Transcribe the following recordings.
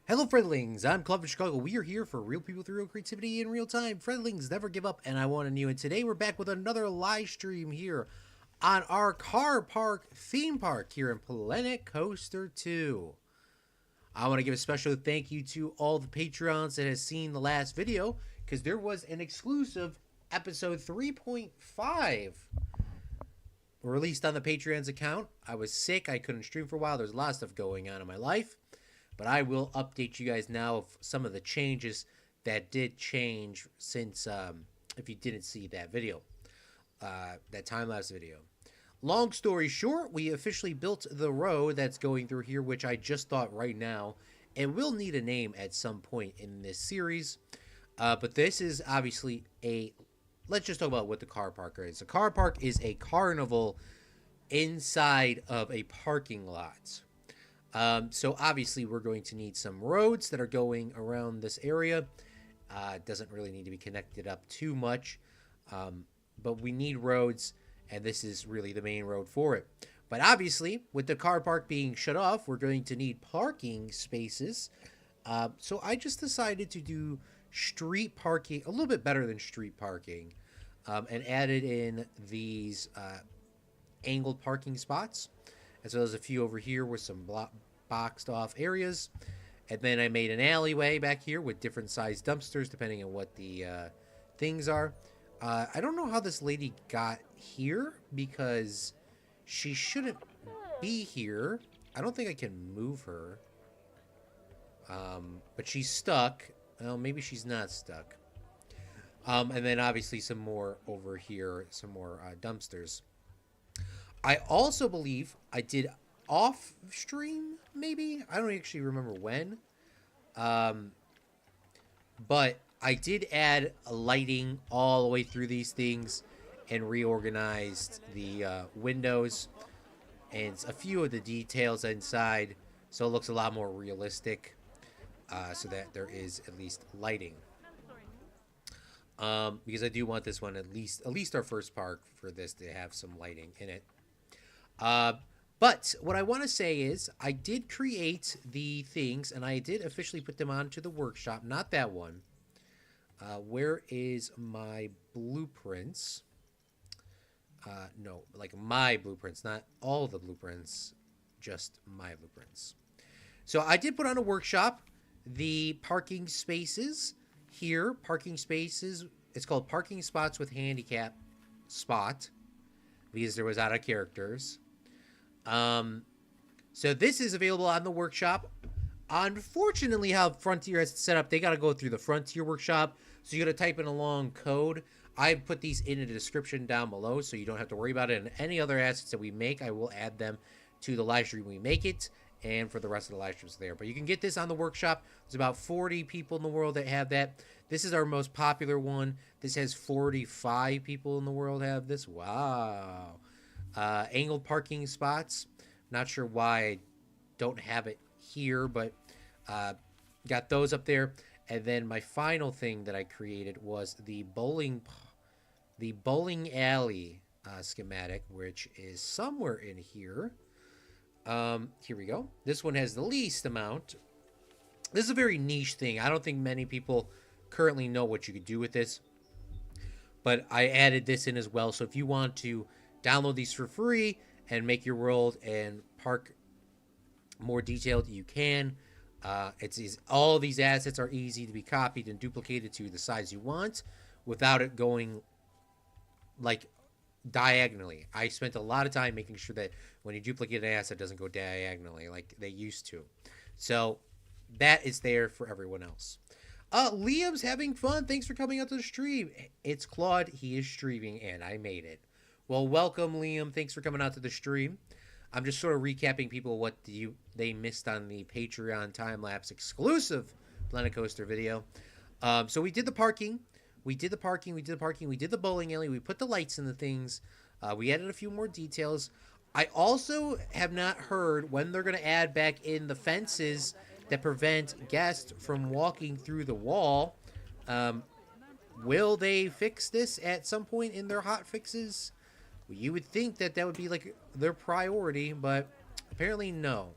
Hello, Friendlings. I'm Claude from Chicago. We are here for real people with real creativity in real time. Friendlings never give up, and I want a new. And today we're back with another live stream here on our car park theme park here in Planet Coaster 2. I want to give a special thank you to all the Patreons that has seen the last video because there was an exclusive episode 3.5 released on the Patreon's account. I was sick. I couldn't stream for a while. There's a lot of stuff going on in my life. But I will update you guys now of some of the changes that did change since, if you didn't see that video, that time-lapse video. Long story short, we officially built the road that's going through here, which I just thought right now, and will need a name at some point in this series. But this is obviously let's just talk about what the car park is. A car park is a carnival inside of a parking lot. So obviously we're going to need some roads that are going around this area. It doesn't really need to be connected up too much, but we need roads, and this is really the main road for it. But obviously, with the car park being shut off, we're going to need parking spaces. So I just decided to do street parking, a little bit better than street parking, and added in these angled parking spots, as well as a few over here with some boxed off areas. And then I made an alleyway back here with different sized dumpsters depending on what the things are. I don't know how this lady got here because she shouldn't be here. I don't think I can move her. But she's stuck. Well, maybe she's not stuck. And then obviously some more over here, some more dumpsters. I also believe I did off stream, maybe? I don't actually remember when. But I did add lighting all the way through these things and reorganized the windows and a few of the details inside, so it looks a lot more realistic, so that there is at least lighting. Because I do want this one, at least our first park, for this to have some lighting in it. But what I want to say is I did create the things, and I did officially put them onto the workshop. Not that one. Where is my blueprints? No, like my blueprints, not all the blueprints, just my blueprints. So I did put on a workshop the parking spaces here. Parking spaces. It's called Parking Spots with Handicap Spot, because there was out of characters. So this is available on the workshop. Unfortunately, how Frontier has it set up, they got to go through the Frontier workshop. So you got to type in a long code. I put these in the description down below, so you don't have to worry about it. And any other assets that we make, I will add them to the live stream we make it, and for the rest of the live streams there. But you can get this on the workshop. There's about 40 people in the world that have that. This is our most popular one. This has 45 people in the world have this. Wow. Angled parking spots. Not sure why I don't have it here, but got those up there. And then my final thing that I created was the bowling alley schematic, which is somewhere in here. Here we go. This one has the least amount. This is a very niche thing. I don't think many people currently know what you could do with this, but I added this in as well. So if you want to download these for free and make your world and park more detailed, you can. All these assets are easy to be copied and duplicated to the size you want without it going like diagonally. I spent a lot of time making sure that when you duplicate an asset, it doesn't go diagonally like they used to. So that is there for everyone else. Liam's having fun. Thanks for coming out to the stream. It's Claude. He is streaming, and I made it. Well, welcome, Liam. Thanks for coming out to the stream. I'm just sort of recapping people what they missed on the Patreon time-lapse exclusive Planet Coaster video. So we did the parking. We did the bowling alley. We put the lights in the things. We added a few more details. I also have not heard when they're going to add back in the fences that prevent guests from walking through the wall. Will they fix this at some point in their hot fixes? You would think that would be like their priority, but apparently no.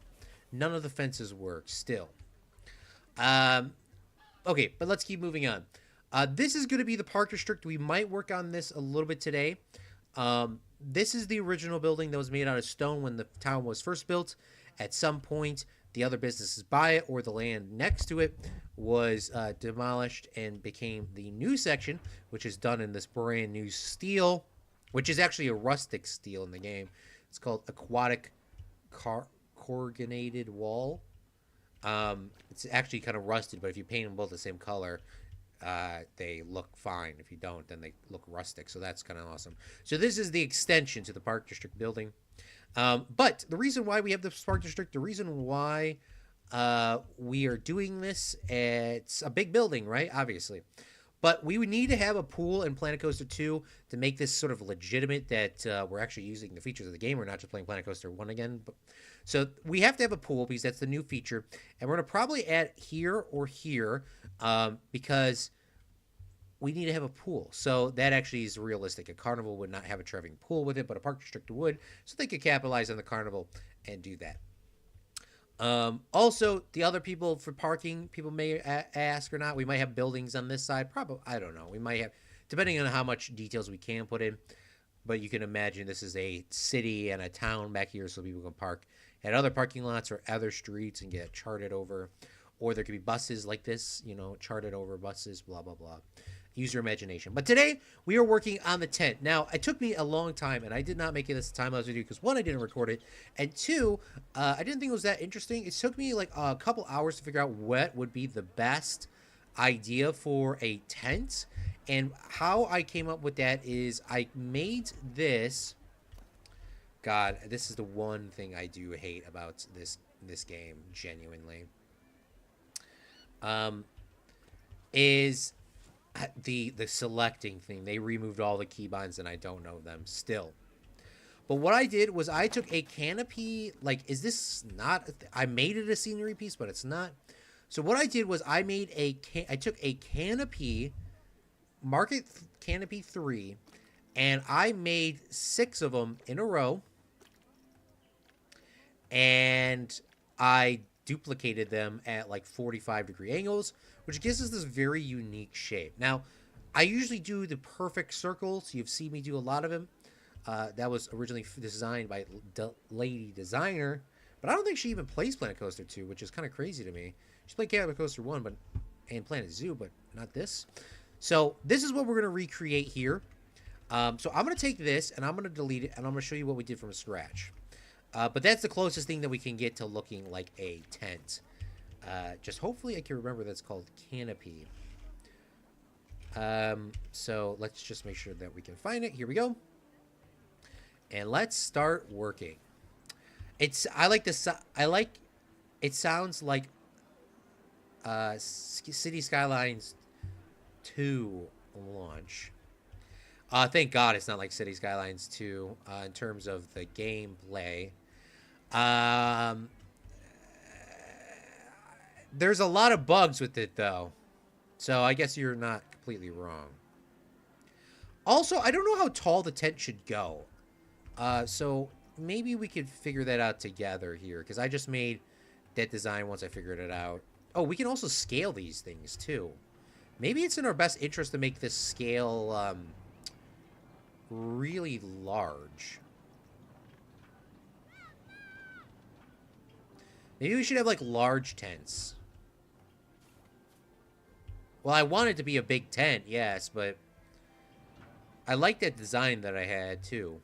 None of the fences work still. Um, okay, but let's keep moving on. This is going to be the park district. We might work on this a little bit today. This is the original building that was made out of stone when the town was first built. At some point, the other businesses buy it, or the land next to it was demolished and became the new section, which is done in this brand new steel, which is actually a rustic steel in the game. It's called aquatic corrugated wall. It's actually kind of rusted, but if you paint them both the same color, they look fine. If you don't, then they look rustic. So that's kind of awesome. So this is the extension to the Park District building. But the reason why we have the Park District, the reason why we are doing this, it's a big building, right? Obviously. But we would need to have a pool in Planet Coaster 2 to make this sort of legitimate that we're actually using the features of the game. We're not just playing Planet Coaster 1 again. So we have to have a pool because that's the new feature. And we're going to probably add here or here because we need to have a pool. So that actually is realistic. A Carnival would not have a traveling pool with it, but a Park District would. So they could capitalize on the Carnival and do that. Also, the other people for parking, people may ask or not. We might have buildings on this side. Probably, I don't know. We might have, depending on how much details we can put in. But you can imagine this is a city and a town back here, so people can park at other parking lots or other streets and get charted over. Or there could be buses like this, you know, charted over buses, blah, blah, blah. Use your imagination. But today, we are working on the tent. Now, it took me a long time, and I did not make it this time I was going to do, because one, I didn't record it, and two, I didn't think it was that interesting. It took me like a couple hours to figure out what would be the best idea for a tent, and how I came up with that is I made this. God, this is the one thing I do hate about this game, genuinely. Is the selecting thing. They removed all the keybinds and I don't know them still. But what I did was I took a canopy, like, is this not, I made it a scenery piece, but it's not. So what I did was I took a canopy, Market Canopy 3, and I made 6 of them in a row. And I duplicated them at like 45-degree angles, which gives us this very unique shape. Now, I usually do the perfect circles. You've seen me do a lot of them. That was originally designed by lady designer, but I don't think she even plays Planet Coaster 2, which is kind of crazy to me. She played Planet Coaster 1 and Planet Zoo, but not this. So this is what we're going to recreate here. So I'm going to take this, and I'm going to delete it, and I'm going to show you what we did from scratch. But that's the closest thing that we can get to looking like a tent. Just hopefully I can remember that's called canopy. So let's just make sure that we can find it. Here we go. And let's start working. It sounds like City Skylines 2 launch. Thank God it's not like City Skylines 2 in terms of the gameplay. There's a lot of bugs with it, though. So I guess you're not completely wrong. Also, I don't know how tall the tent should go. So maybe we could figure that out together here, because I just made that design once I figured it out. Oh, we can also scale these things, too. Maybe it's in our best interest to make this scale really large. Maybe we should have, like, large tents. Well, I want it to be a big tent, yes, but I like that design that I had, too.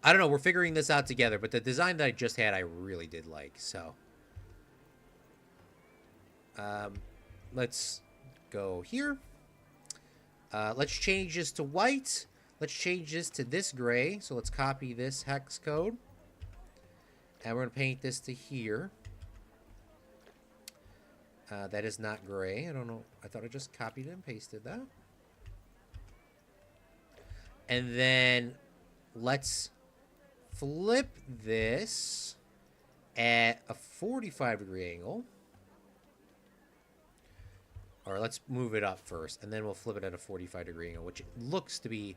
I don't know, we're figuring this out together, but the design that I just had, I really did like, so. Let's go here. Let's change this to white. Let's change this to this gray. So let's copy this hex code. And we're going to paint this to here. That is not gray. I don't know. I thought I just copied and pasted that. And then let's flip this at a 45-degree angle. Or let's move it up first, and then we'll flip it at a 45-degree angle, which looks to be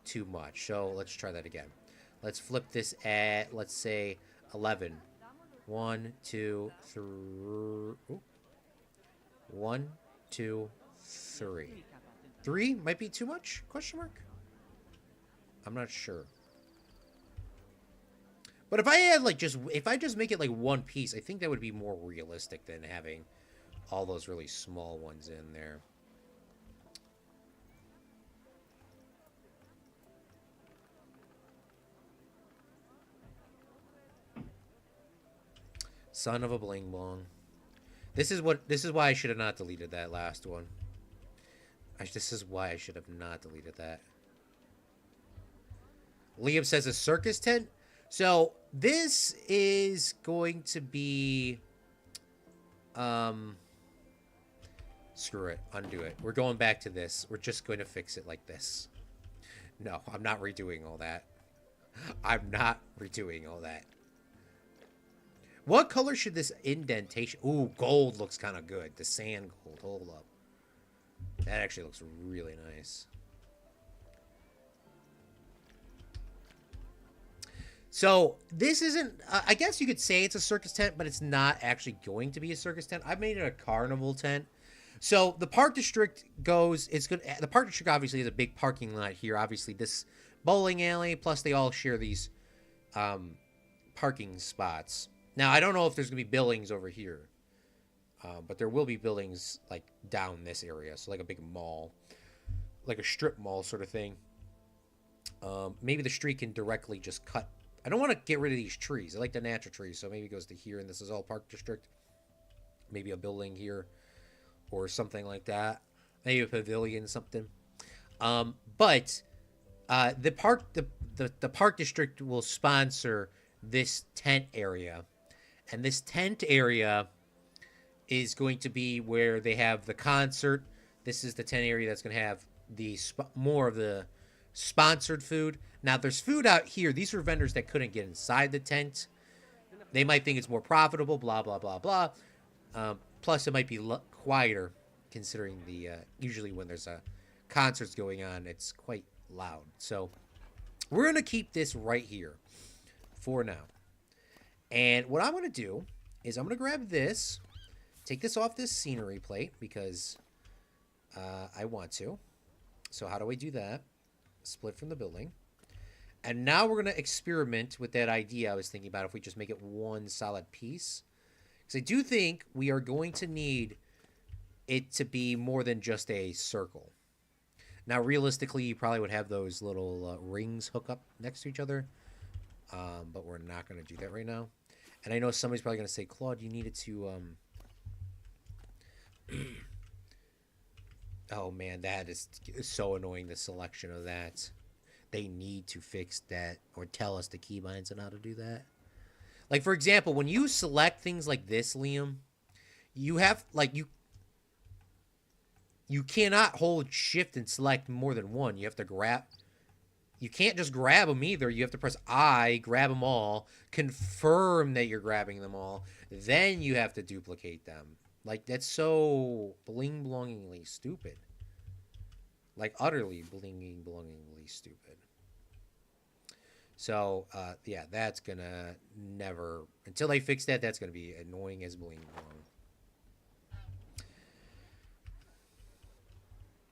too much. So let's try that again. Let's flip this at, let's say, 11. One, two, three. One, two, three. Three might be too much? Question mark? I'm not sure. But if I had like if I just make it like one piece, I think that would be more realistic than having all those really small ones in there. Son of a bling blong. This is why I should have not deleted that last one. This is why I should have not deleted that. Liam says a circus tent. So this is going to be screw it. Undo it. We're going back to this. We're just going to fix it like this. No, I'm not redoing all that. I'm not redoing all that. What color should this indentation... Ooh, gold looks kind of good. The sand gold. Hold up. That actually looks really nice. So, this isn't... I guess you could say it's a circus tent, but it's not actually going to be a circus tent. I've made it a carnival tent. So, the Park District goes... It's good. The Park District obviously has a big parking lot here. Obviously, this bowling alley, plus they all share these parking spots. Now, I don't know if there's going to be buildings over here. But there will be buildings, like, down this area. So, like a big mall. Like a strip mall sort of thing. Maybe the street can directly just cut. I don't want to get rid of these trees. I like the natural trees. So, maybe it goes to here, and this is all Park District. Maybe a building here. Or something like that. Maybe a pavilion, something. But the Park District will sponsor this tent area. And this tent area is going to be where they have the concert. This is the tent area that's going to have the more of the sponsored food. Now, there's food out here. These are vendors that couldn't get inside the tent. They might think it's more profitable, blah, blah, blah, blah. Plus, it might be quieter, considering the usually when there's a concerts going on, it's quite loud. So, we're going to keep this right here for now. And what I'm going to do is I'm going to grab this, take this off this scenery plate because I want to. So how do I do that? Split from the building. And now we're going to experiment with that idea I was thinking about if we just make it one solid piece. Because I do think we are going to need it to be more than just a circle. Now, realistically, you probably would have those little rings hook up next to each other. But we're not going to do that right now. And I know somebody's probably going to say, Claude, you needed to... Oh, man, that is so annoying, the selection of that. They need to fix that or tell us the keybinds on how to do that. Like, for example, when you select things like this, Liam, you have, like, you cannot hold shift and select more than one. You have to grab... You can't just grab them either. You have to press I, grab them all, confirm that you're grabbing them all. Then you have to duplicate them. Like, that's so bling-blongingly stupid. Like, utterly bling-blongingly stupid. So, yeah, that's gonna never... Until they fix that, that's gonna be annoying as bling-blong.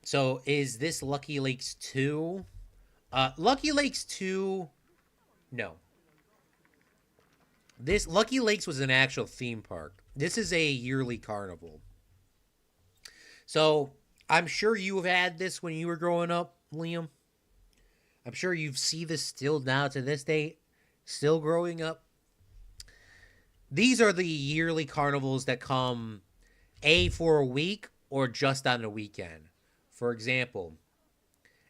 So, is this Lucky Lakes 2? Lucky Lakes 2, no. This Lucky Lakes was an actual theme park. This is a yearly carnival. So, I'm sure you have had this when you were growing up, Liam. I'm sure you see this still now to this day, still growing up. These are the yearly carnivals that come for a week or just on the weekend. For example,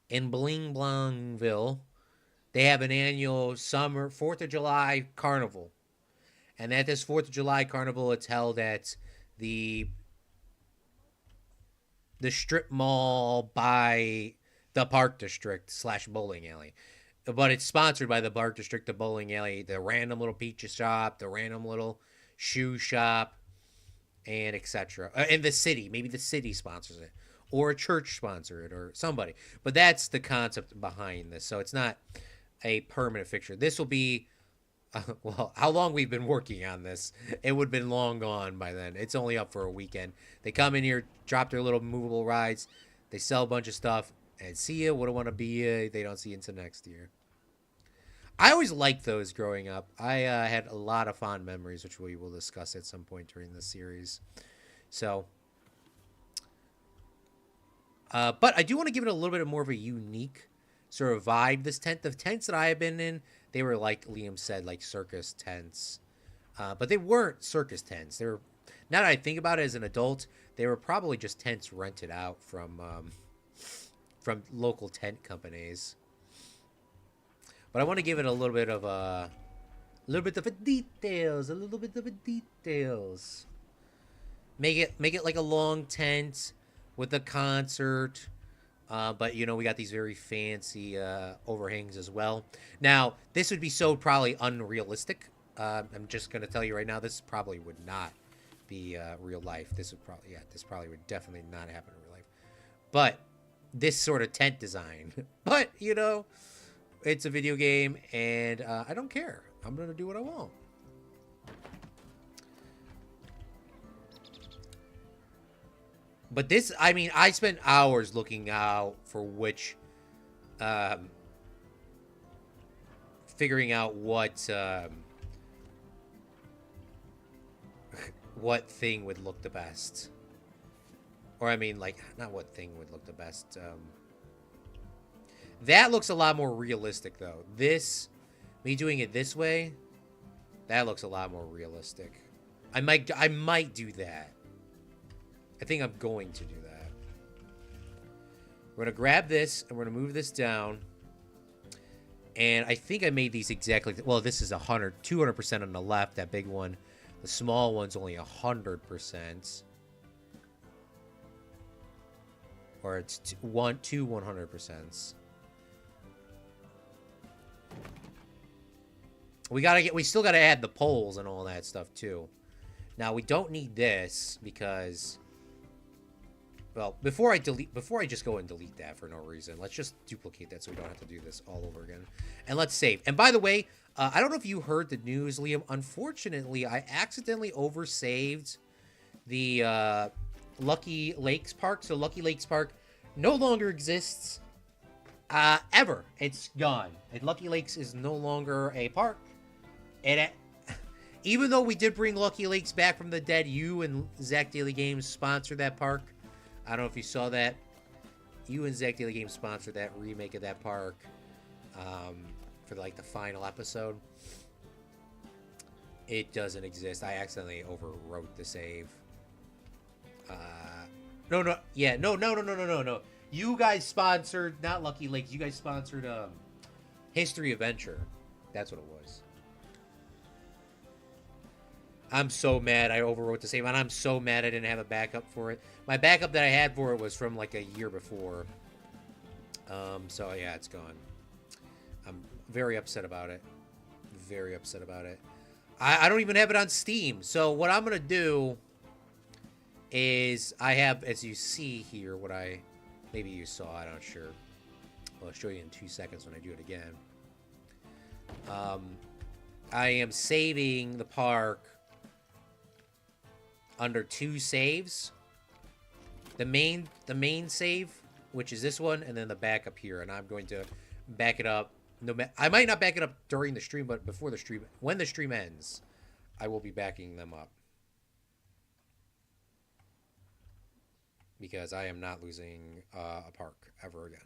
in Bling Blongville, they have an annual summer 4th of July carnival. And at this 4th of July carnival, it's held at the strip mall by the Park District / bowling alley. But it's sponsored by the Park District, the bowling alley, the random little pizza shop, the random little shoe shop, and etc. And the city. Maybe the city sponsors it. Or a church sponsor it, or somebody. But that's the concept behind this. So it's not a permanent fixture. This will be Well, how long we've been working on this, it would have been long gone by then. It's only up for a weekend. They come in here, drop their little movable rides, they sell a bunch of stuff, and see ya. Wouldn't want to be ya. They don't see you until next year. I always liked those growing up. I had a lot of fond memories, which we will discuss at some point during this series. So, but I do want to give it a little bit more of a unique sort of vibe. This tent, the tents that I have been in, they were like Liam said, like circus tents, but they weren't circus tents. They were. Now that I think about it as an adult, they were probably just tents rented out from local tent companies. But I want to give it a little bit of a details, a little bit of a details. Make it like a long tent with a concert. But you know, we got these very fancy overhangs as well. Now, this would be so probably unrealistic. I'm just gonna tell you right now, this probably would not be real life. This probably would definitely not happen in real life. But this sort of tent design. But you know, it's a video game, and I don't care. I'm gonna do what I want. But this, I mean, I spent hours looking out for um, figuring out what thing would look the best. Or I mean, like, not what thing would look the best. That looks a lot more realistic, though. Me doing it this way, that looks a lot more realistic. I might do that. I think I'm going to do that. We're going to grab this, and we're going to move this down. And I think I made these exactly... Well, this is 200% on the left, that big one. The small one's only 100%. Or it's two 100%. We still gotta add the poles and all that stuff, too. Now, we don't need this, because... Well, before I just go and delete that for no reason, let's just duplicate that so we don't have to do this all over again. And let's save. And by the way, I don't know if you heard the news, Liam. Unfortunately, I accidentally oversaved the Lucky Lakes Park. So Lucky Lakes Park no longer exists ever. It's gone. And Lucky Lakes is no longer a park. And even though we did bring Lucky Lakes back from the dead, you and Zach Daily Games sponsored that park. I don't know if you saw that. You and Zach Daily Games sponsored that remake of that park for like the final episode. It doesn't exist. I accidentally overwrote the save. No. You guys sponsored, not Lucky Lakes. You guys sponsored History Adventure. That's what it was. I'm so mad I overwrote the save, and I'm so mad I didn't have a backup for it. My backup that I had for it was from like a year before. So yeah, it's gone. I'm very upset about it. Very upset about it. I don't even have it on Steam. So what I'm gonna do is I have, as you see here, maybe you saw, I'm not sure. I'll show you in 2 seconds when I do it again. I am saving the park under 2 saves. The main save, which is this one, and then the backup here, and I'm going to back it up. I might not back it up during the stream, but before the stream, when the stream ends, I will be backing them up. Because I am not losing a park ever again.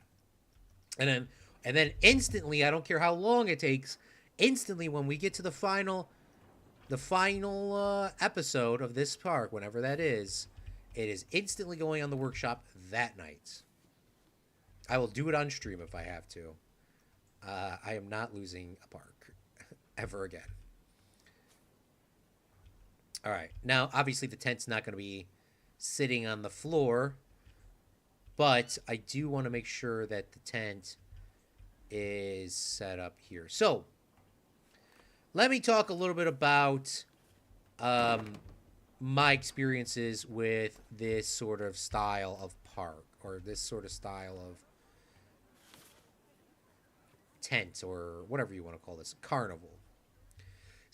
And then instantly, I don't care how long it takes, instantly when we get to the final episode of this park, whenever that is, it is instantly going on the workshop that night. I will do it on stream if I have to. I am not losing a park ever again. All right. Now, obviously, the tent's not going to be sitting on the floor, but I do want to make sure that the tent is set up here. So, let me talk a little bit about my experiences with this sort of style of park, or this sort of style of tent, or whatever you want to call this, carnival.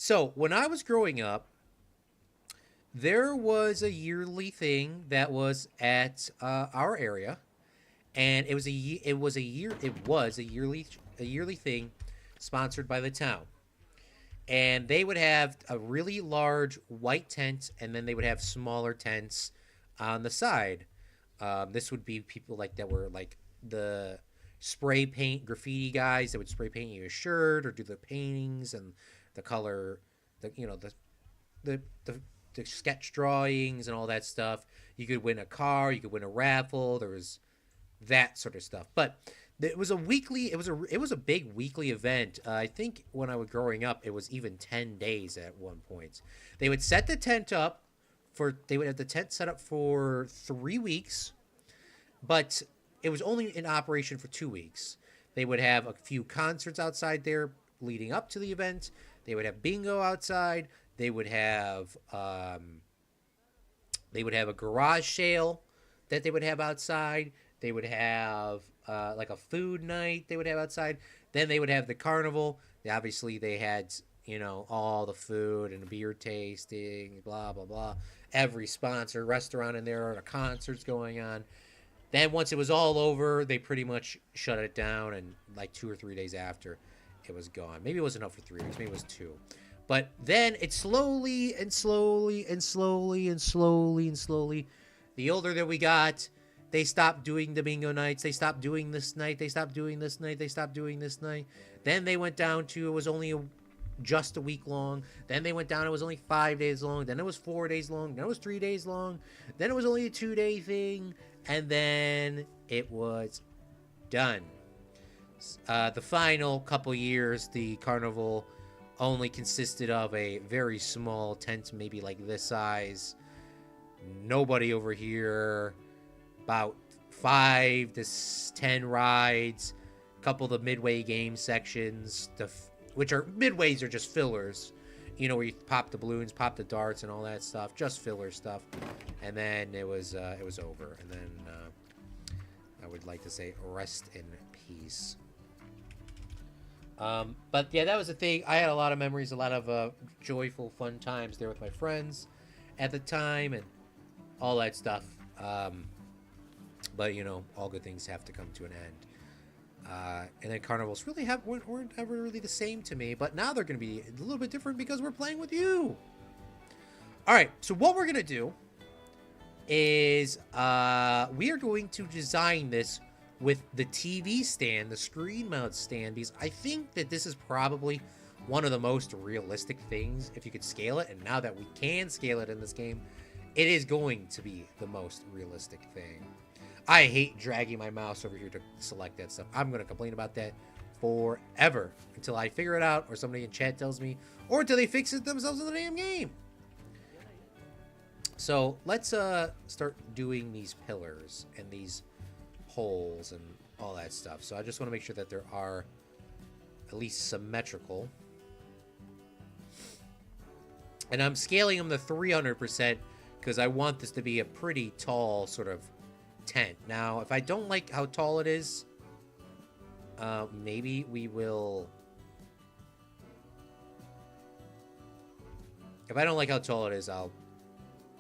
So when I was growing up, there was a yearly thing that was at our area, and it was a yearly thing sponsored by the town, and they would have a really large white tent, and then they would have smaller tents on the side. This would be people like that were like the spray paint graffiti guys that would spray paint you a shirt or do the paintings and the color, the you know the the, the sketch drawings and all that stuff. You could win a car, you could win a raffle. There was that sort of stuff. But it was a weekly. It was a big weekly event. I think when I was growing up, it was even 10 days at one point. They would set the tent up for. They would have the tent set up for 3 weeks, but it was only in operation for 2 weeks. They would have a few concerts outside there leading up to the event. They would have bingo outside. They would have a garage sale that they would have outside. They would have like a food night they would have outside. Then they would have the carnival. Obviously, they had, all the food and beer tasting, blah, blah, blah. Every sponsor restaurant in there, the concerts going on. Then once it was all over, they pretty much shut it down, and like 2 or 3 days after, it was gone. Maybe it wasn't up for 3 weeks. Maybe it was 2. But then it slowly and slowly and slowly and slowly and slowly, the older that we got, they stopped doing the bingo nights. They stopped doing this night. They stopped doing this night. They stopped doing this night. Then they went down to it was only just a week long. Then they went down. It was only 5 days long. Then it was 4 days long. Then it was 3 days long. Then it was only a 2-day thing. And then it was done. The final couple years, the carnival only consisted of a very small tent, maybe like this size. Nobody over here. About 5 to 10 rides. A couple of the midway game sections, which are midways are just fillers. Where you pop the balloons, pop the darts, and all that stuff. Just filler stuff. And then it was over. And then I would like to say rest in peace. But yeah, that was the thing. I had a lot of memories, a lot of joyful, fun times there with my friends at the time, and all that stuff. But all good things have to come to an end. And then carnivals really weren't ever really the same to me, but now they're going to be a little bit different because we're playing with you. All right, so what we're going to do is we are going to design this with the TV stand, the screen mount stand, because I think that this is probably one of the most realistic things if you could scale it. And now that we can scale it in this game, it is going to be the most realistic thing. I hate dragging my mouse over here to select that stuff. I'm going to complain about that forever until I figure it out, or somebody in chat tells me, or until they fix it themselves in the damn game. So let's start doing these pillars and these holes and all that stuff. So I just want to make sure that there are at least symmetrical. And I'm scaling them to 300% because I want this to be a pretty tall sort of tent. Now, if I don't like how tall it is, maybe we will... If I don't like how tall it is, I'll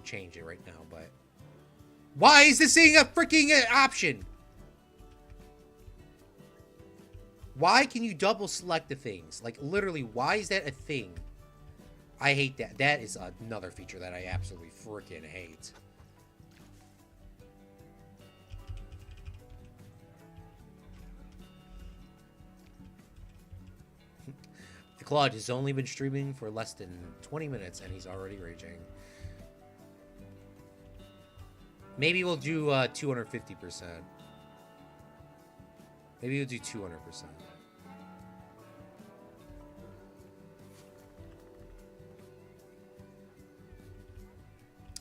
change it right now, but... Why is this thing a freaking option? Why can you double select the things? Like, literally, why is that a thing? I hate that. That is another feature that I absolutely freaking hate. Claude has only been streaming for less than 20 minutes, and he's already raging. Maybe we'll do 250%. Maybe we'll do 200%.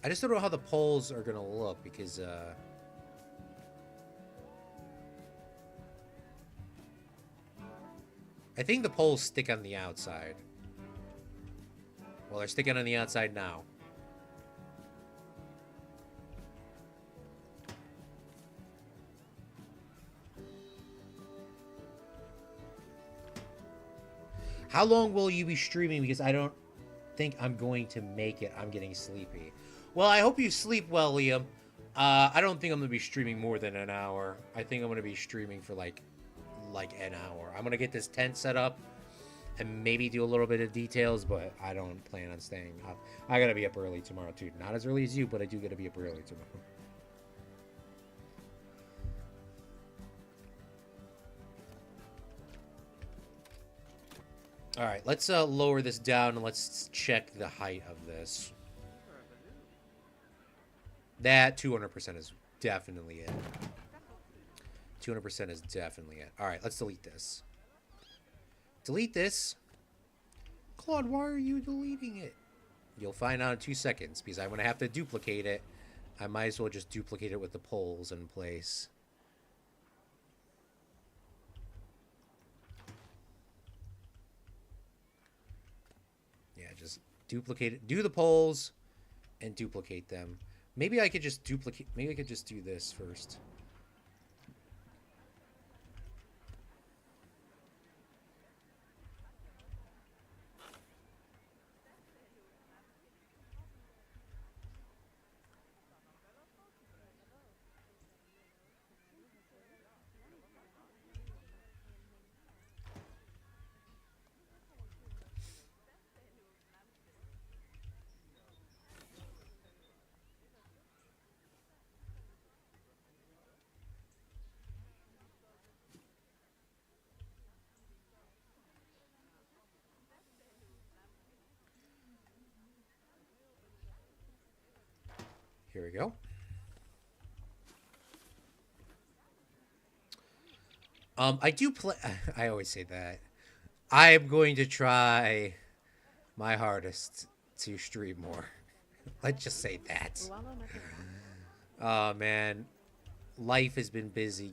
I just don't know how the poles are going to look, because... I think the poles stick on the outside. Well, they're sticking on the outside now. How long will you be streaming? Because I don't think I'm going to make it. I'm getting sleepy. Well, I hope you sleep well, Liam. I don't think I'm going to be streaming more than an hour. I think I'm going to be streaming for like an hour. I'm going to get this tent set up and maybe do a little bit of details, but I don't plan on staying up. I got to be up early tomorrow, too. Not as early as you, but I do got to be up early tomorrow. All right, let's lower this down and let's check the height of this. That 200% is definitely it. 200% is definitely it. All right, let's delete this. Delete this. Claude, why are you deleting it? You'll find out in 2 seconds, because I'm going to have to duplicate it. I might as well just duplicate it with the poles in place. Yeah, just duplicate it. Do the poles and duplicate them. Maybe I could just duplicate. Maybe I could just do this first. Here we go. I do play. I always say that. I am going to try my hardest to stream more. Let's just say that. Oh man, life has been busy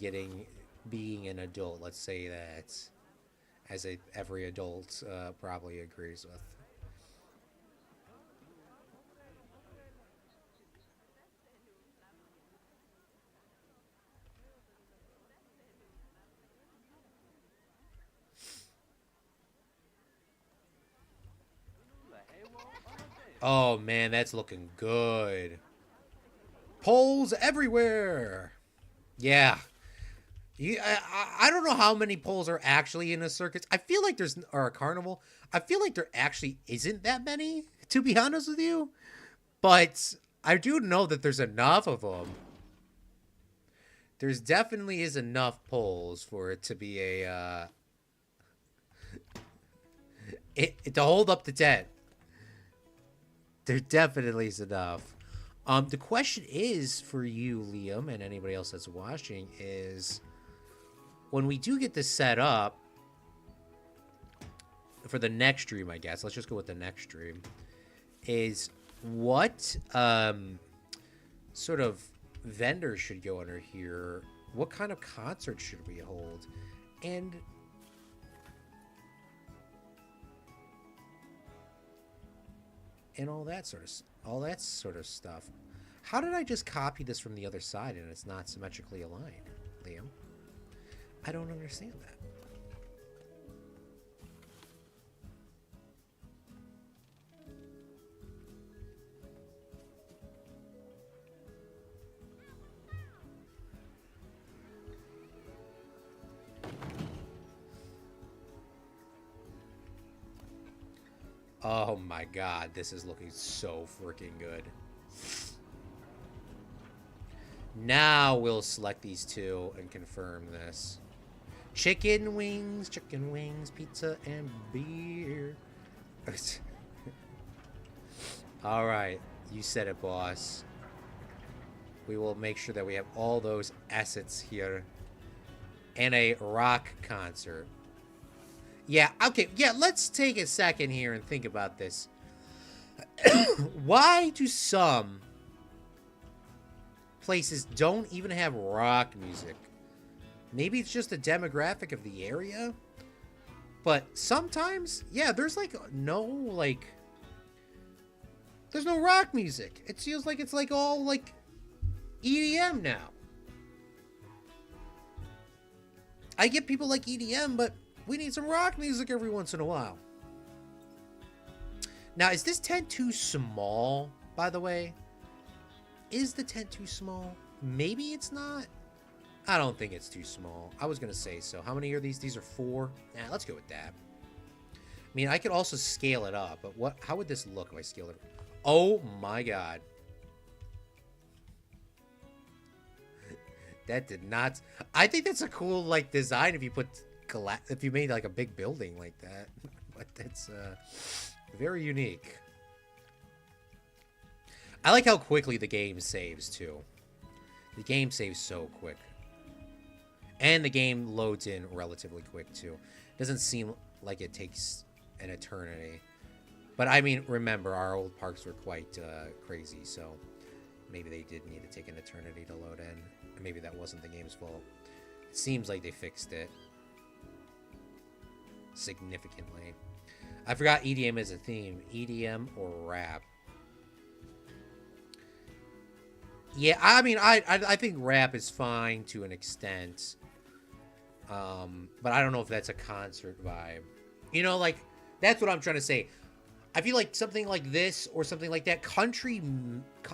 being an adult. Let's say that, as every adult probably agrees with. Oh man, that's looking good. Poles everywhere. Yeah. I don't know how many poles are actually in a circus. I feel like or a carnival. I feel like there actually isn't that many, to be honest with you. But I do know that there's enough of them. There's definitely is enough poles for it to be a to hold up the tent. There definitely is enough. The question is for you, Liam, and anybody else that's watching, is when we do get this set up for the next stream, I guess. Let's just go with the next stream. Is what sort of vendors should go under here? What kind of concert should we hold? And all that sort of stuff. How did I just copy this from the other side and it's not symmetrically aligned, Liam? I don't understand that. Oh my god, this is looking so freaking good. Now we'll select these two and confirm this. Chicken wings, pizza, and beer. Alright, you said it, boss. We will make sure that we have all those assets here. And a rock concert. Yeah, okay, yeah, let's take a second here and think about this. Why do some places don't even have rock music? Maybe it's just a demographic of the area? But sometimes, yeah, there's there's no rock music. It feels like it's like all like EDM now. I get people like EDM, but we need some rock music every once in a while. Now, is this tent too small, by the way? Is the tent too small? Maybe it's not. I don't think it's too small. I was going to say so. How many are these? These are 4. Nah, let's go with that. I mean, I could also scale it up, but how would this look if I scale it up? Oh my god. That did not... I think that's a cool, like, design if you put... if you made, like, a big building like that. But that's, very unique. I like how quickly the game saves, too. The game saves so quick. And the game loads in relatively quick, too. Doesn't seem like it takes an eternity. But, I mean, remember, our old parks were quite crazy, so maybe they did need to take an eternity to load in. Maybe that wasn't the game's fault. It seems like they fixed it significantly. I forgot EDM is a theme. EDM or rap. Yeah, I mean, I think rap is fine to an extent. But I don't know if that's a concert vibe. You know, like, that's what I'm trying to say. I feel like something like this or something like that. Country,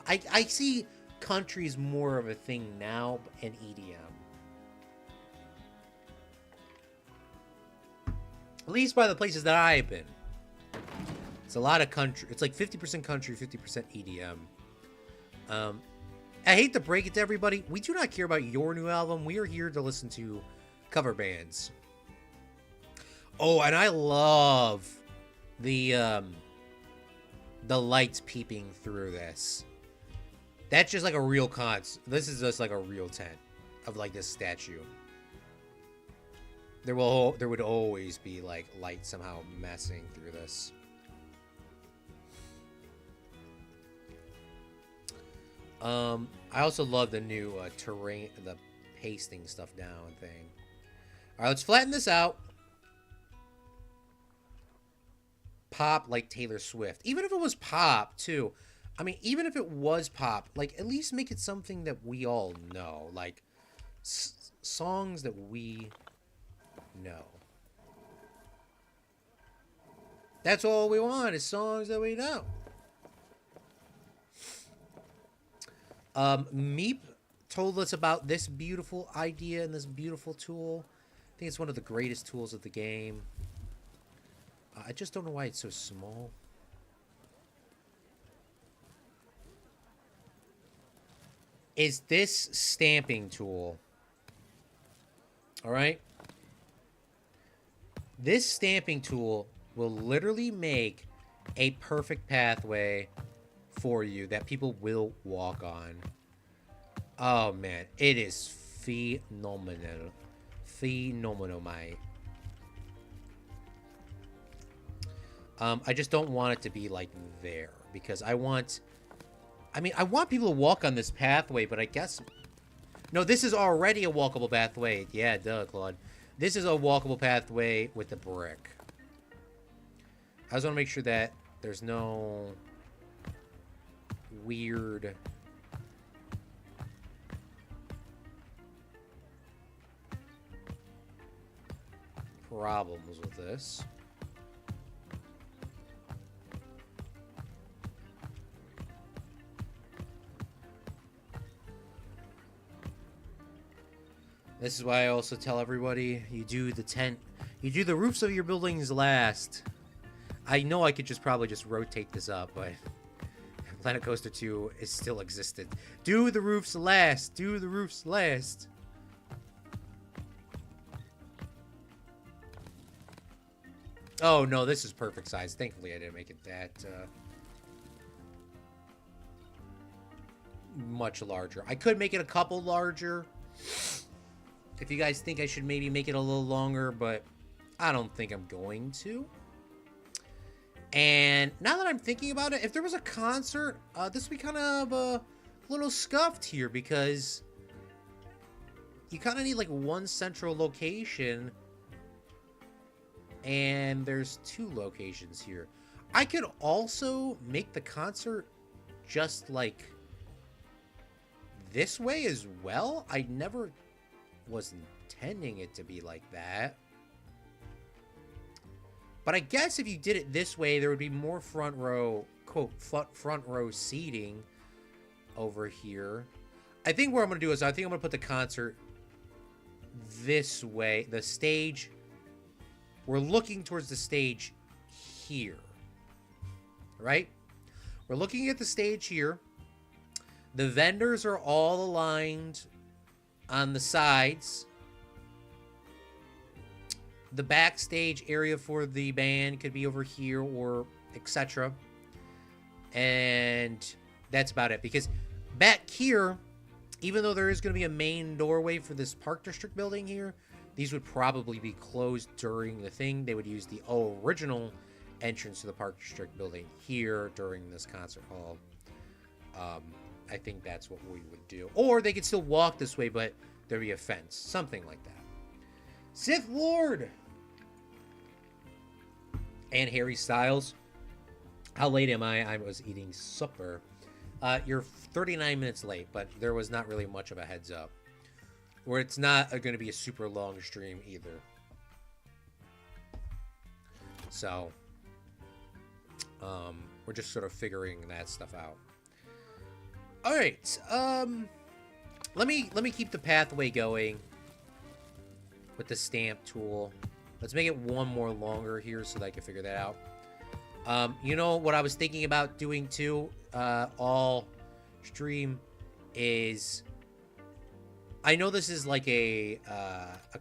I see country is more of a thing now, and EDM. At least by the places that I've been. It's a lot of country. It's like 50% country, 50% EDM. I hate to break it to everybody. We do not care about your new album. We are here to listen to cover bands. Oh, and I love the lights peeping through this. That's just like a real This is just like a real tent of like this statue. There would always be like light somehow messing through this. I also love the new terrain, the pasting stuff down thing. All right, let's flatten this out. Pop like Taylor Swift. Even if it was pop, too. I mean, even if it was pop, like, at least make it something that we all know. Like, songs that we know. That's all we want, is songs that we know. Meep told us about this beautiful idea and this beautiful tool. I think it's one of the greatest tools of the game. I just don't know why it's so small. Is this stamping tool. Alright? This stamping tool will literally make a perfect pathway for you that people will walk on. Oh man, it is phenomenal. Phenomenal, mate. I just don't want it to be like there because I want people to walk on this pathway, but I guess no, this is already a walkable pathway. Yeah, duh, Claude. This is a walkable pathway with the brick. I just want to make sure that there's no weird problems with this. This is why I also tell everybody, you do the roofs of your buildings last. I know I could probably just rotate this up, but Planet Coaster 2 is still existent. Do the roofs last. Do the roofs last. Oh, no, this is perfect size. Thankfully, I didn't make it that much larger. I could make it a couple larger. If you guys think I should maybe make it a little longer, but I don't think I'm going to. And now that I'm thinking about it, if there was a concert, this would be kind of a little scuffed here because you kind of need like one central location and there's 2 locations here. I could also make the concert just like this way as well. I never was intending it to be like that. But I guess if you did it this way, there would be more front row, quote, front row seating over here. I think what I'm going to do is I think I'm going to put the concert this way. The stage, we're looking towards the stage here, right? We're looking at the stage here. The vendors are all aligned on the sides. The backstage area for the band could be over here or etc. And that's about it. Because back here, even though there is going to be a main doorway for this Park District building here, these would probably be closed during the thing. They would use the original entrance to the Park District building here during this concert hall. I think that's what we would do. Or they could still walk this way, but there'd be a fence. Something like that. Sith Lord! And Harry Styles. How late am I? I was eating supper. You're 39 minutes late, but there was not really much of a heads up. Where it's not going to be a super long stream either. So, we're just sort of figuring that stuff out. All right. Let me keep the pathway going with the stamp tool. Let's make it one more longer here so that I can figure that out. You know what I was thinking about doing too, all stream is, I know this is like a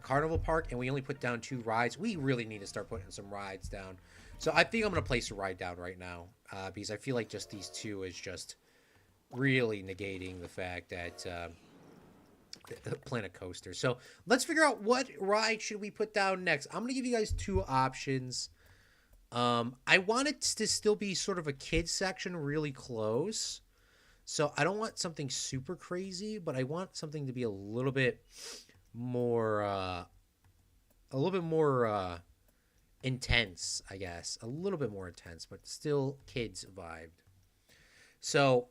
carnival park and we only put down 2 rides. We really need to start putting some rides down. So I think I'm going to place a ride down right now, because I feel like just these 2 is just really negating the fact that Planet Coaster. So let's figure out what ride should we put down next. I'm going to give you guys 2 options. I want it to still be sort of a kids section really close. So I don't want something super crazy, but I want something to be a little bit more intense, I guess. A little bit more intense, but still kids vibed. So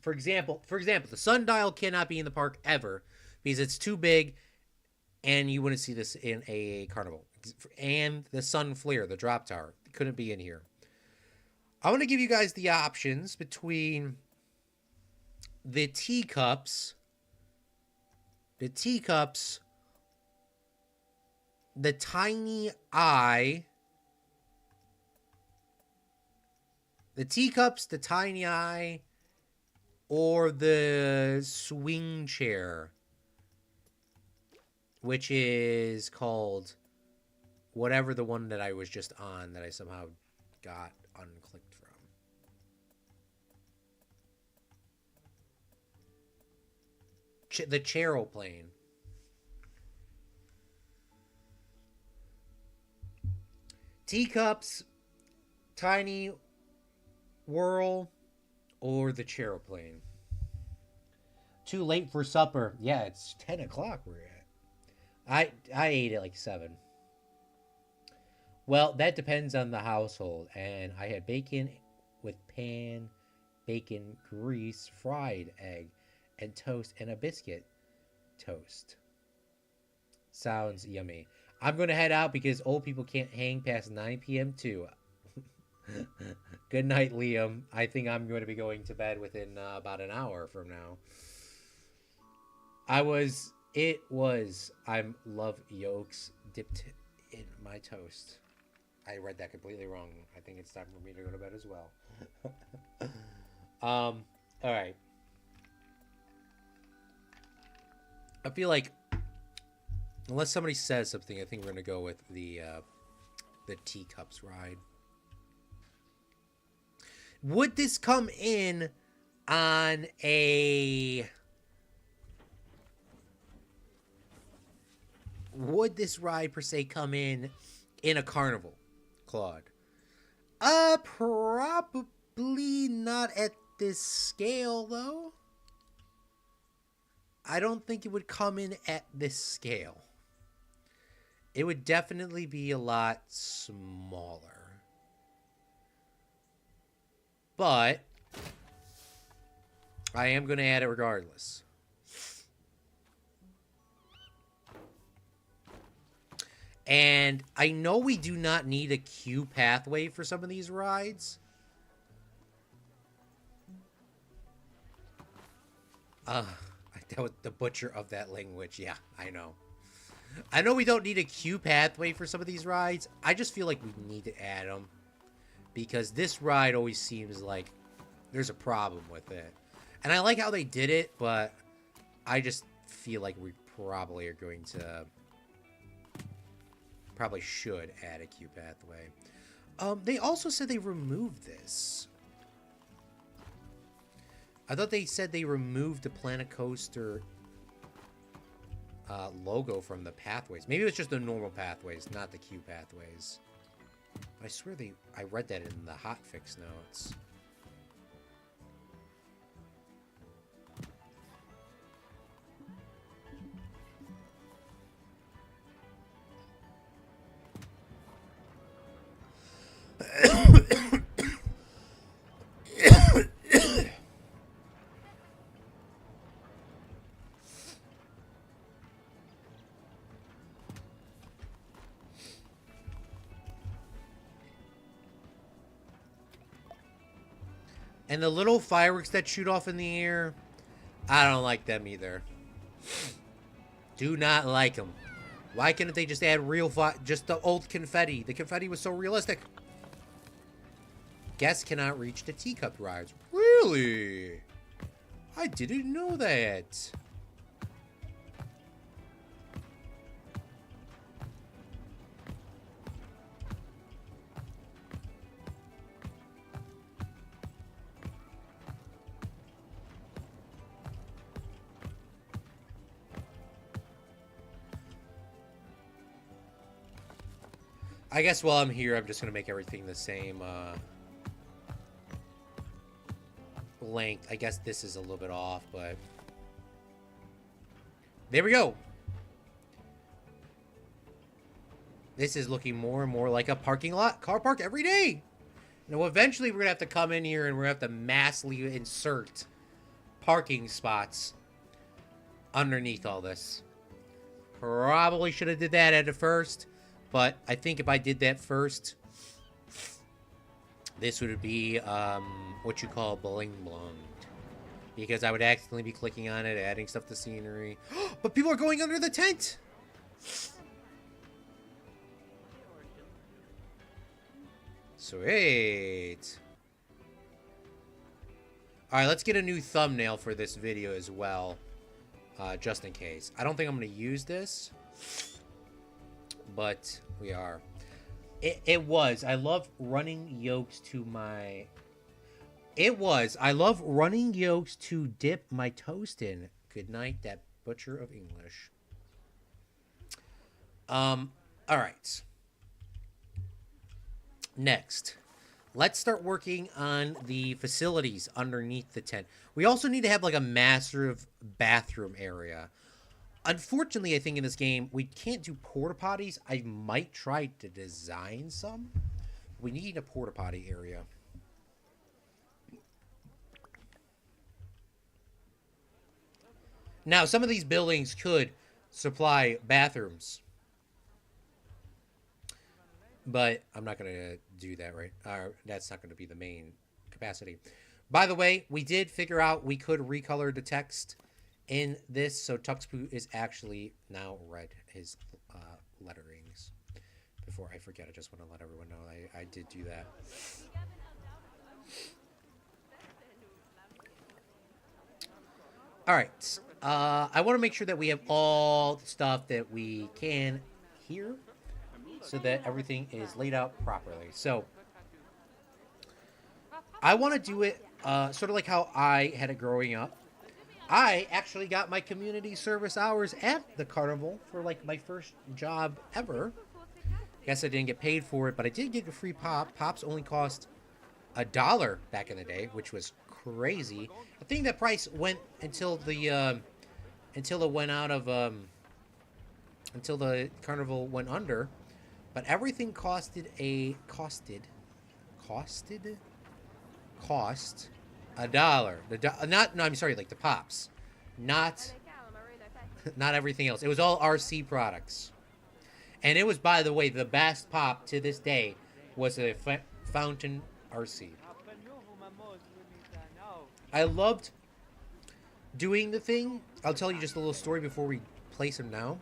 For example, the sundial cannot be in the park ever because it's too big and you wouldn't see this in a carnival. And the sun flare, the drop tower, couldn't be in here. I want to give you guys the options between the teacups, the tiny eye, or the swing chair, which is called whatever the one that I was just on that I somehow got unclicked from. The Charoplane. Teacups, Tiny Whirl, or the Charoplane. Too late for supper. Yeah, it's 10 o'clock we're at. I ate at like 7. Well, that depends on the household. And I had bacon with pan, bacon, grease, fried egg, and toast, and a biscuit toast. Sounds yummy. I'm going to head out because old people can't hang past 9 p.m. too. Good night, Liam. I think I'm going to be going to bed within about an hour from now. I love yolks dipped in my toast. I read that completely wrong. I think it's time for me to go to bed as well. All right. I feel like, unless somebody says something, I think we're going to go with the teacups ride. Would this come in on a... Would this ride, per se, come in a carnival, Claude? Probably not at this scale, though. I don't think it would come in at this scale. It would definitely be a lot smaller. But I am going to add it regardless. And I know we do not need a queue pathway for some of these rides. That was the butcher of that language. Yeah, I know. I know we don't need a queue pathway for some of these rides. I just feel like we need to add them. Because this ride always seems like there's a problem with it. And I like how they did it, but I just feel like we probably are going to... Probably should add a queue pathway. They also said they removed this. I thought they said they removed the Planet Coaster logo from the pathways. Maybe it was just the normal pathways, not the queue pathways. I swear I read that in the hotfix notes. And the little fireworks that shoot off in the air, I don't like them either. Do not like them. Why couldn't they just add just the old confetti? The confetti was so realistic. Guests cannot reach the teacup rides. Really? I didn't know that. I guess while I'm here, I'm just going to make everything the same length. I guess this is a little bit off, but... There we go! This is looking more and more like a parking lot. Car park every day! Now, eventually, we're going to have to come in here and we're going to have to massively insert parking spots underneath all this. Probably should have did that at the first. But I think if I did that first, this would be what you call bling blonged. Because I would accidentally be clicking on it, adding stuff to scenery. But people are going under the tent! Sweet. Alright, let's get a new thumbnail for this video as well. Just in case. I don't think I'm going to use this. But we are. It was. I love running yolks to my... I love running yolks to dip my toast in. Good night, that butcher of English. Alright. Next. Let's start working on the facilities underneath the tent. We also need to have like a massive bathroom area. Unfortunately, I think in this game, we can't do porta potties. I might try to design some. We need a porta potty area. Now, some of these buildings could supply bathrooms. But I'm not going to do that, right? That's not going to be the main capacity. By the way, we did figure out we could recolor the text in this, so Tuxpoo is actually now red, his letterings. Before I forget, I just want to let everyone know I did do that. Alright, I want to make sure that we have all the stuff that we can here, so that everything is laid out properly. So, I want to do it sort of like how I had it growing up. I actually got my community service hours at the Carnival for like my first job ever. Guess I didn't get paid for it, but I did get a free pop. Pops only cost $1 back in the day, which was crazy. I think that price went until the until it went out of until the Carnival went under. But everything cost $1. I'm sorry, like the pops, not everything else. It was all RC products. And it was, by the way, the best pop to this day was a Fountain RC. I loved doing the thing. I'll tell you just a little story before we place him now.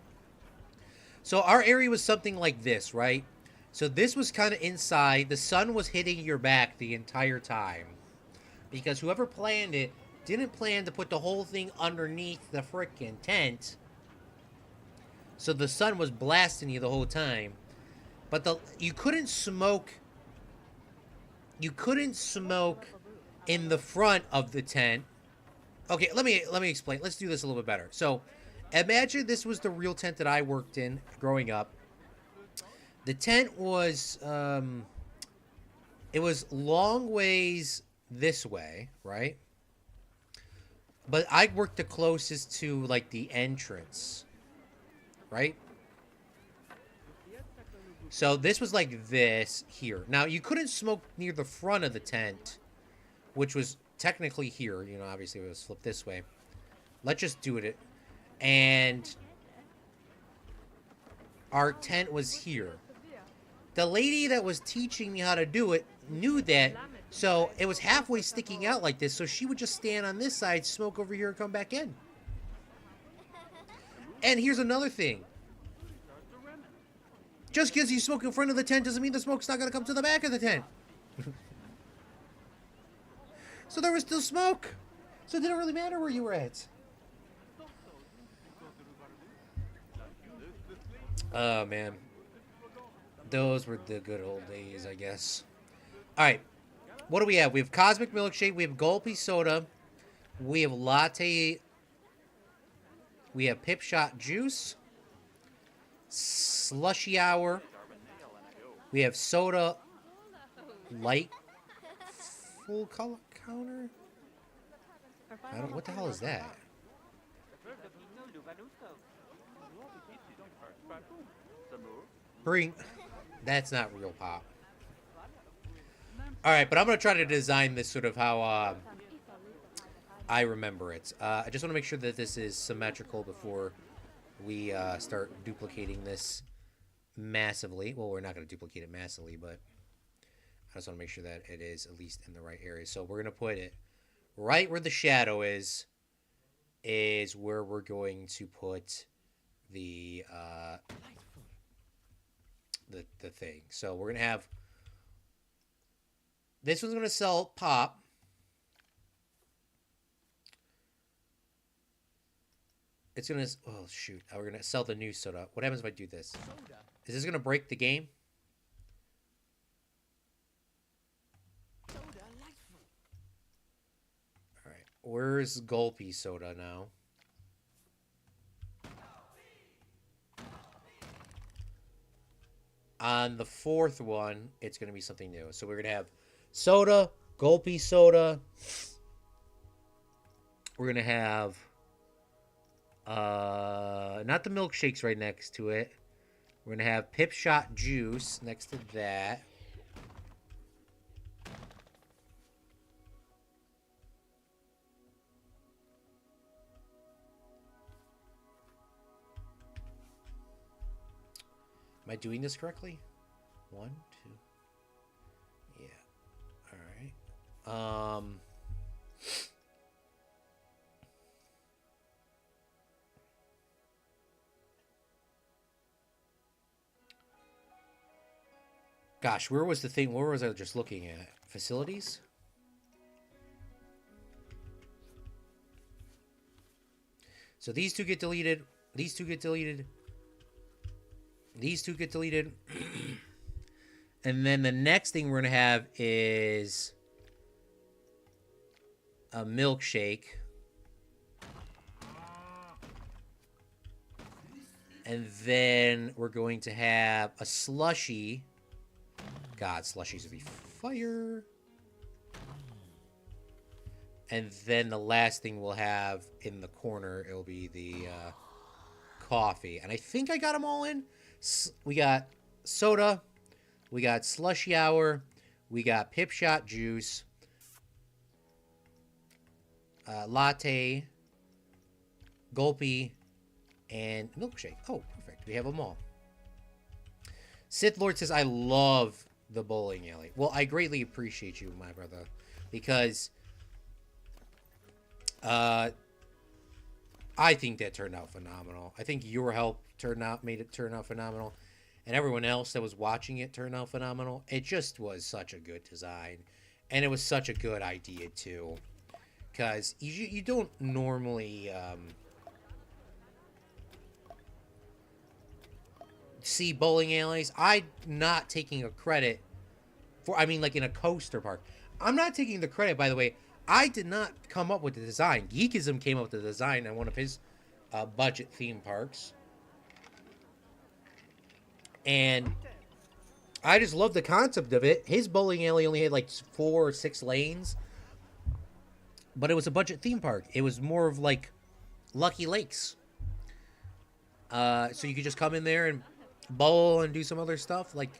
So our area was something like this, right? So this was kind of inside. The sun was hitting your back the entire time. Because whoever planned it didn't plan to put the whole thing underneath the frickin' tent. So the sun was blasting you the whole time. But you couldn't smoke. You couldn't smoke in the front of the tent. Okay, let me explain. Let's do this a little bit better. So, imagine this was the real tent that I worked in growing up. The tent was it was long ways this way, right? But I worked the closest to like the entrance, right? So this was like this here. Now, you couldn't smoke near the front of the tent, which was technically here. You know, obviously it was flipped this way. Let's just do it. And our tent was here. The lady that was teaching me how to do it knew that, so it was halfway sticking out like this, so she would just stand on this side, smoke over here, and come back in. And here's another thing. Just because you smoke in front of the tent doesn't mean the smoke's not going to come to the back of the tent. So there was still smoke. So it didn't really matter where you were at. Oh, man. Those were the good old days, I guess. Alright. What do we have? We have Cosmic Milkshake. We have Gulpy Soda. We have Latte. We have Pip Shot Juice. Slushy Hour. We have Soda Light Full Color Counter. What the hell is that? Bring. That's not real pop. Alright, but I'm going to try to design this sort of how I remember it. I just want to make sure that this is symmetrical before we start duplicating this massively. Well, we're not going to duplicate it massively, but I just want to make sure that it is at least in the right area. So we're going to put it right where the shadow is where we're going to put the thing. So we're going to have... This one's going to sell pop. It's going to... Oh, shoot. We're going to sell the new soda. What happens if I do this? Is this going to break the game? Alright. Where's Gulpy Soda now? On the fourth one, it's going to be something new. So we're going to have soda, Gulpy Soda. We're going to have... not the milkshakes right next to it. We're going to have Pip Shot Juice next to that. Am I doing this correctly? 1, 2. Yeah. All right. Gosh, where was the thing? Where was I just looking at? Facilities? So these two get deleted. These two get deleted. These two get deleted. And then the next thing we're going to have is a milkshake. And then we're going to have a slushie. God, slushies would be fire. And then the last thing we'll have in the corner, it'll be the coffee. And I think I got them all in. We got soda. We got Slushy Hour. We got Pip Shot Juice. Latte. Gulpy. And milkshake. Oh, perfect. We have them all. Sith Lord says, I love the bowling alley. Well, I greatly appreciate you, my brother, because I think that turned out phenomenal. I think your help made it turn out phenomenal, and everyone else that was watching it turned out phenomenal. It just was such a good design, and it was such a good idea too, because you don't normally see bowling alleys. I'm not taking a credit for, I mean, like in a coaster park. I'm not taking the credit, by the way. I did not come up with the design. Geekism came up with the design on one of his budget theme parks. And I just love the concept of it. His bowling alley only had like 4 or 6 lanes. But it was a budget theme park. It was more of like Lucky Lakes. So you could just come in there and bowl and do some other stuff. Like,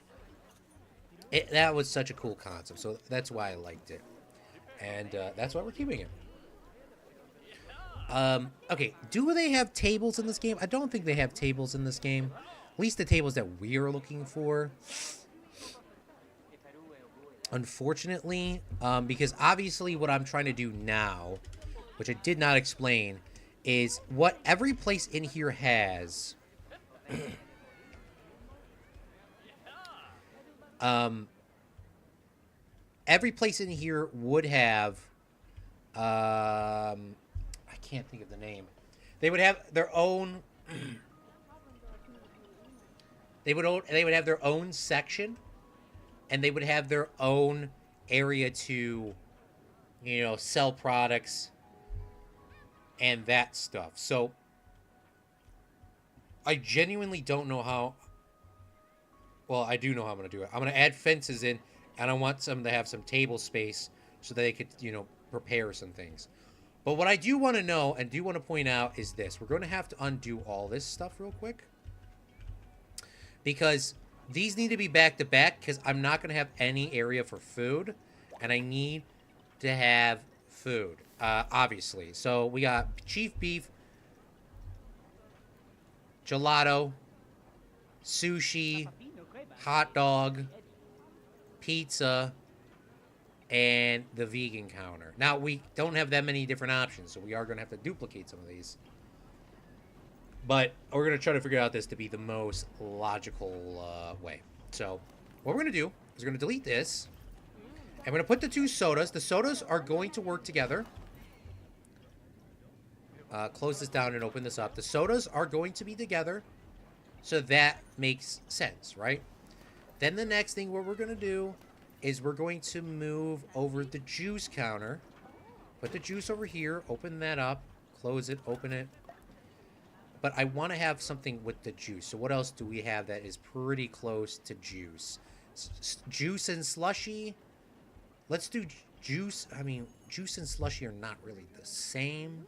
that was such a cool concept. So that's why I liked it. And that's why we're keeping it. Okay, do they have tables in this game? I don't think they have tables in this game. At least the tables that we're looking for. Unfortunately, because obviously what I'm trying to do now, which I did not explain, is what every place in here has. Every place in here would have, I can't think of the name. They would have their own, they would have their own section, and they would have their own area to, you know, sell products and that stuff. So I genuinely don't know how. Well, I do know how I'm going to do it. I'm going to add fences in, and I want them to have some table space so that they could, you know, prepare some things. But what I do want to know and do want to point out is this. We're going to have to undo all this stuff real quick, because these need to be back to back, because I'm not going to have any area for food, and I need to have food, obviously. So we got chief beef, gelato, sushi, hot dog, pizza, and the vegan counter. Now, we don't have that many different options, so we are going to have to duplicate some of these. But we're going to try to figure out this to be the most logical way. So what we're going to do is we're going to delete this. I'm going to put the 2 sodas. The sodas are going to work together. Close this down and open this up. The sodas are going to be together. So that makes sense, right? Then the next thing what we're going to do is we're going to move over the juice counter. Put the juice over here. Open that up. Close it. Open it. But I want to have something with the juice. So what else do we have that is pretty close to juice? Juice and slushy. Let's do juice. I mean, juice and slushy are not really the same.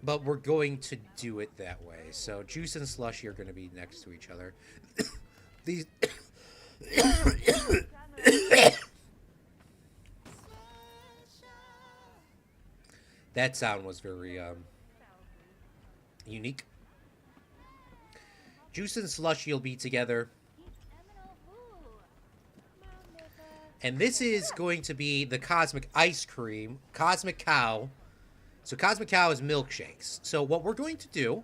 But we're going to do it that way. So juice and slushy are going to be next to each other. These... That sound was very unique. Juice and slushy will be together. And this is going to be the Cosmic Ice Cream. Cosmic Cow. So Cosmic Cow is milkshakes. So what we're going to do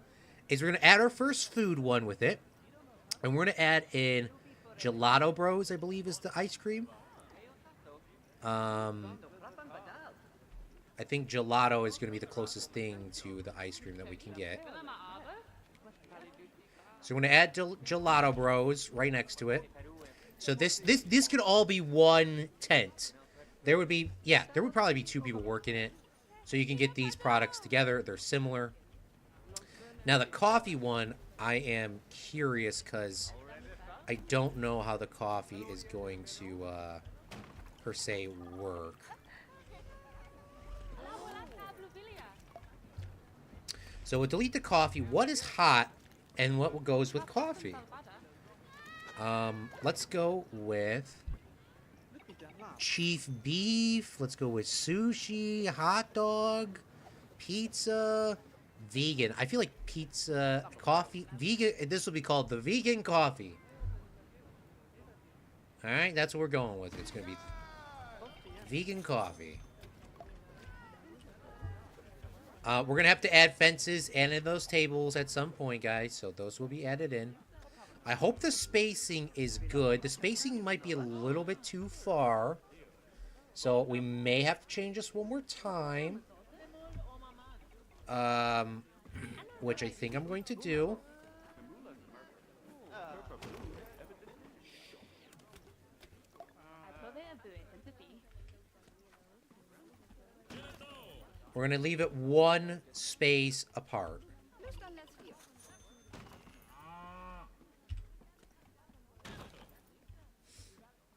is we're going to add our first food one with it. And we're going to add in Gelato Bros, I believe is the ice cream. I think gelato is going to be the closest thing to the ice cream that we can get. So we're going to add Gelato Bros right next to it. So this could all be one tent. There would be, yeah, there would probably be 2 people working it. So you can get these products together. They're similar. Now the coffee one, I am curious because I don't know how the coffee is going to, per se, work. So we'll delete the coffee. What is hot and what goes with coffee? Let's go with chief beef. Let's go with sushi, hot dog, pizza, vegan. I feel like pizza, coffee, vegan. This will be called the vegan coffee. All right, that's what we're going with. It's going to be vegan coffee. We're going to have to add fences and in those tables at some point, guys. So those will be added in. I hope the spacing is good. The spacing might be a little bit too far. So we may have to change this one more time. Which I think I'm going to do. We're going to leave it one space apart.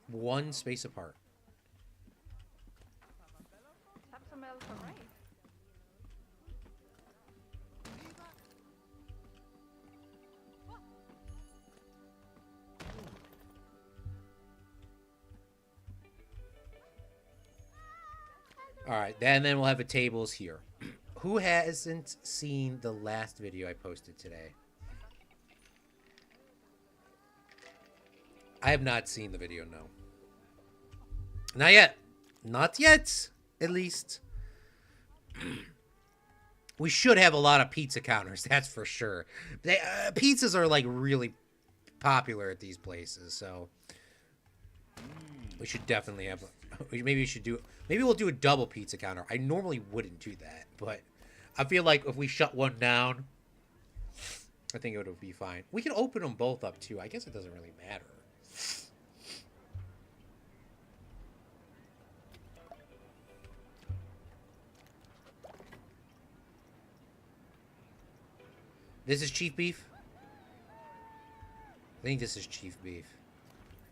One space apart. Alright, and then we'll have the tables here. Who hasn't seen the last video I posted today? I have not seen the video, no. Not yet. Not yet, at least. We should have a lot of pizza counters, that's for sure. Pizzas are, like, really popular at these places, so... we should definitely have... maybe we should do... maybe we'll do a double pizza counter. I normally wouldn't do that, but... I feel like if we shut one down... I think it would be fine. We can open them both up, too. I guess it doesn't really matter. This is chief beef? I think this is chief beef.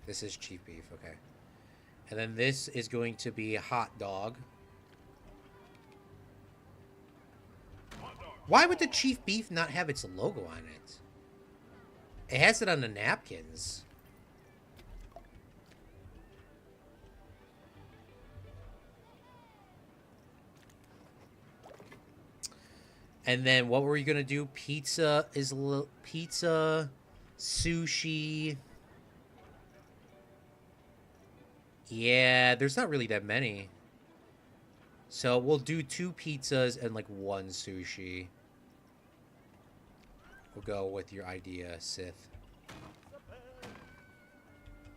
This is chief beef, okay. And then this is going to be a hot dog. Why would the chief beef not have its logo on it? It has it on the napkins. And then what were you gonna do? Pizza is pizza, sushi. Yeah, there's not really that many. So we'll do 2 pizzas and like 1 sushi. We'll go with your idea, Sith.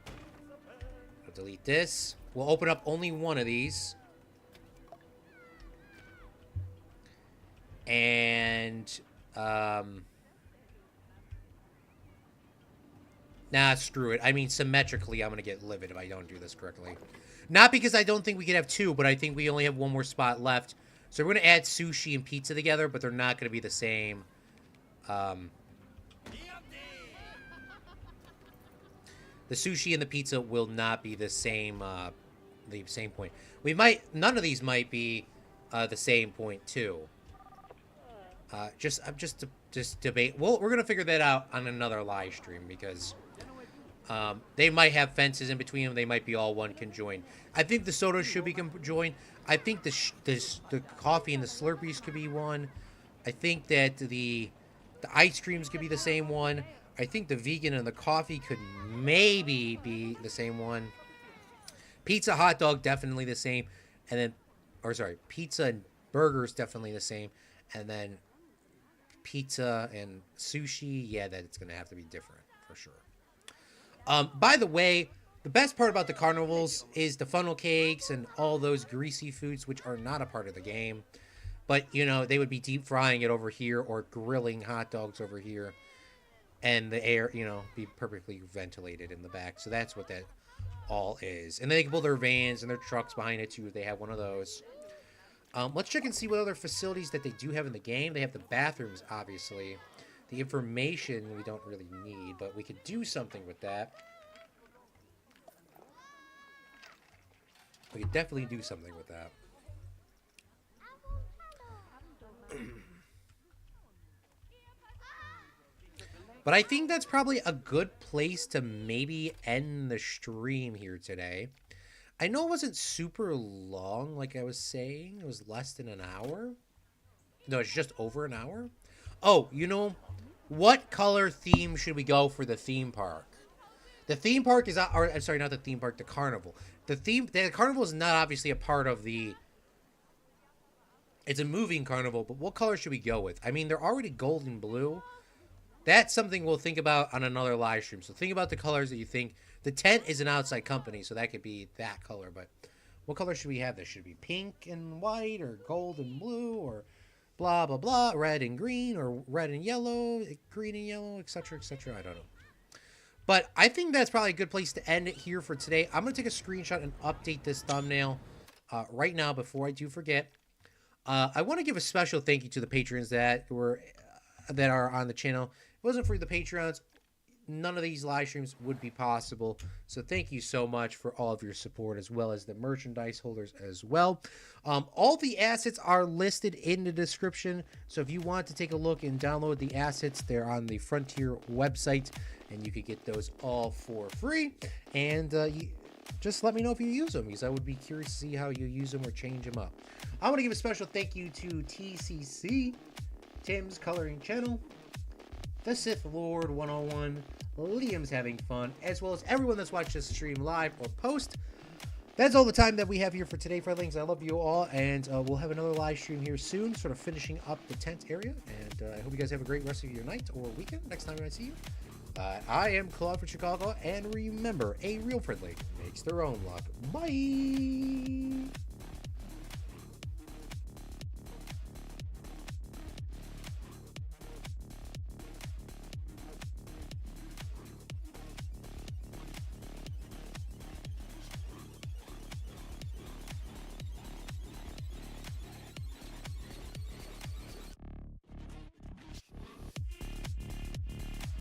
I'll delete this. We'll open up only one of these. And, nah, screw it. I mean, symmetrically, I'm going to get livid if I don't do this correctly. Not because I don't think we could have 2, but I think we only have 1 more spot left. So we're going to add sushi and pizza together, but they're not going to be the same. The sushi and the pizza will not be the same point. None of these might be the same point, too. Just debate. Well, we're gonna figure that out on another live stream because they might have fences in between them. They might be all one conjoined. I think the soda should be conjoined. I think the coffee and the Slurpees could be one. I think that the ice creams could be the same one. I think the vegan and the coffee could maybe be the same one. Pizza, hot dog, definitely the same. And then, pizza and burgers definitely the same. And then pizza and sushi, yeah, that's going to have to be different for sure. By the way, the best part about the carnivals is the funnel cakes and all those greasy foods, which are not a part of the game. But, you know, they would be deep frying it over here or grilling hot dogs over here. And the air, you know, be perfectly ventilated in the back. So that's what that all is. And then they can pull their vans and their trucks behind it, too, if they have one of those. Let's check and see what other facilities that they do have in the game. They have the bathrooms, obviously. The information we don't really need, but we could do something with that. We could definitely do something with that. But I think that's probably a good place to maybe end the stream here today. I know it wasn't super long, like I was saying. It was less than an hour. No, it's just over an hour. Oh, what color theme should we go for the theme park? The theme park is, or I'm sorry, not the theme park, the carnival. The carnival is not obviously a part of the. It's a moving carnival, but what color should we go with? I mean, they're already gold and blue. That's something we'll think about on another live stream. So think about the colors that you think. The tent is an outside company, so that could be that color. But what color should we have this? Should it be pink and white, or gold and blue, or blah, blah, blah, red and green, or red and yellow, green and yellow, etc., etc.? I don't know. But I think that's probably a good place to end it here for today. I'm going to take a screenshot and update this thumbnail right now before I do forget. I want to give a special thank you to the patrons that are on the channel. If it wasn't for the Patreons, none of these live streams would be possible. So thank you so much for all of your support, as well as the merchandise holders as well. All the assets are listed in the description. So if you want to take a look and download the assets, they're on the Frontier website, and you could get those all for free. And just let me know if you use them, because I would be curious to see how you use them or change them up. I want to give a special thank you to TCC, Tim's Coloring Channel, the Sith Lord 101, Liam's Having Fun, as well as everyone that's watched this stream live or post. That's all the time that we have here for today, friendlings. I love you all, and we'll have another live stream here soon, sort of finishing up the tent area. And I hope you guys have a great rest of your night or weekend next time I see you. I am Claude from Chicago, and remember, a real friendly makes their own luck. Bye!